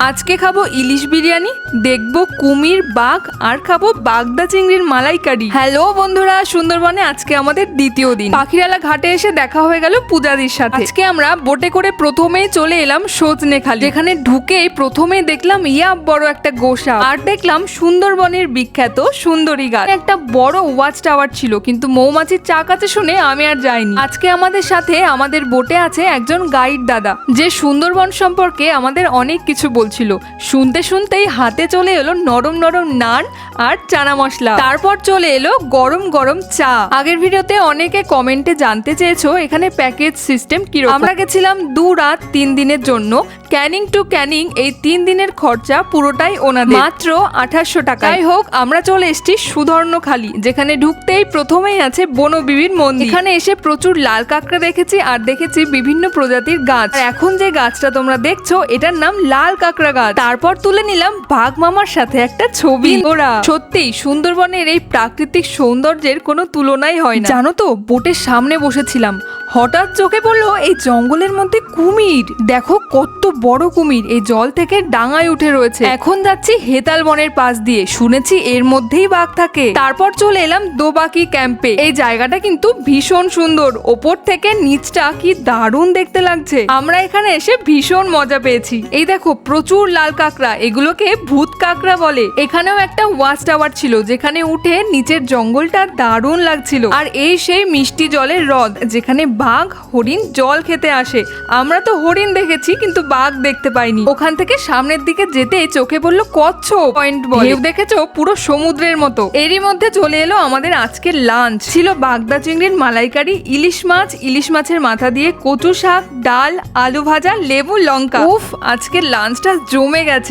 আজকে খাবো ইলিশ বিরিয়ানি, দেখবো কুমির, বাঘ আর খাবো বাগদা চিংড়ির মালাইকারি। হ্যালো বন্ধুরা, সুন্দরবনে আজকে আমাদের দ্বিতীয় দিন। পাখিরালা ঘাটে এসে দেখা হয়ে গেল পূজাদির সাথে। আজকে আমরা বোটে করে প্রথমেই চলে এলাম সজনেখালি, যেখানে ঢুকেই প্রথমেই দেখলাম বড় একটা গোসা, আর দেখলাম সুন্দরবনের বিখ্যাত সুন্দরী গাছ। একটা বড় ওয়াচ টাওয়ার ছিল, কিন্তু মৌমাছির চাক আছে শুনে আমি আর যাইনি। আজকে আমাদের সাথে আমাদের বোটে আছে একজন গাইড দাদা, যে সুন্দরবন সম্পর্কে আমাদের অনেক কিছু ছিল। শুনতে শুনতেই হাতে চলে এলো নরম নরম নান আর চানা মশলা, তারপর চলে এলো গরম গরম চা। আগের ভিডিওতে অনেকে কমেন্টে জানতে চেয়েছো এখানে প্যাকেজ সিস্টেম কিরকম। আমরা গেছিলাম 2 রাত 3 দিনের জন্য। ক্যানিং টু ক্যানিং এই 3 দিনের খরচা পুরোটাই ওনাদের, মাত্র 2800 টাকা। যাই হোক, আমরা চলে এসেছি সুধর্ণখালি, যেখানে ঢুকতেই প্রথমেই আছে বনবিবির মন্দির। এখানে এসে প্রচুর লাল কাঁকড়া দেখেছি, আর দেখেছি বিভিন্ন প্রজাতির গাছ। আর এখন যে গাছটা তোমরা দেখছো এটার নাম লাল কাঁকড়া গাছ। তারপর তুলে নিলাম বাঘ মামার সাথে একটা ছবি। ওরা সত্যিই সুন্দরবনের এই প্রাকৃতিক সৌন্দর্যের কোনো তুলনাই হয় না। জানো তো, বোটের সামনে বসেছিলাম, হঠাৎ চোখে পড়লো এই জঙ্গলের মধ্যে কুমির। দেখো কত বড় কুমির, এই জল থেকে ডাঙায় উঠে রয়েছে। এখন যাচ্ছি হেতাল বনের পাশ দিয়ে, শুনেছি এর মধ্যেই বাঘ থাকে। তারপর চলে এলাম দোবাকি ক্যাম্পে। এই জায়গাটা কিন্তু ভীষণ সুন্দর, ওপর থেকে নিচটা কি দারুণ দেখতে লাগছে। আমরা এখানে এসে ভীষণ মজা পেয়েছি। এই দেখো প্রচুর লাল কাঁকড়া, এগুলোকে ভূত কাঁকড়া বলে। এখানেও একটা ওয়াচ টাওয়ার ছিল, যেখানে উঠে নিচের জঙ্গলটা দারুণ লাগছিল। আর এই সেই মিষ্টি জলের হ্রদ, যেখানে বাঘ হরিণ জল খেতে আসে। আমরা তো হরিণ দেখেছি, কিন্তু বাঘ দেখতে পাইনি। ওখান থেকে সামনের দিকে যেতে চোখে পড়লো কচ্ছপ পয়েন্ট বলে। ঢেউ দেখেছো পুরো সমুদ্রের মতো। এরই মধ্যে চলে এলো আমাদের আজকের লাঞ্চ। ছিল বাগদা চিংড়ির মালাইকারি, ইলিশ মাছ, ইলিশ মাছের মাথা দিয়ে কচু শাক, ডাল, আলু ভাজা, লেবু, লঙ্কা। উফ, আজকের লাঞ্চটা জমে গেছে।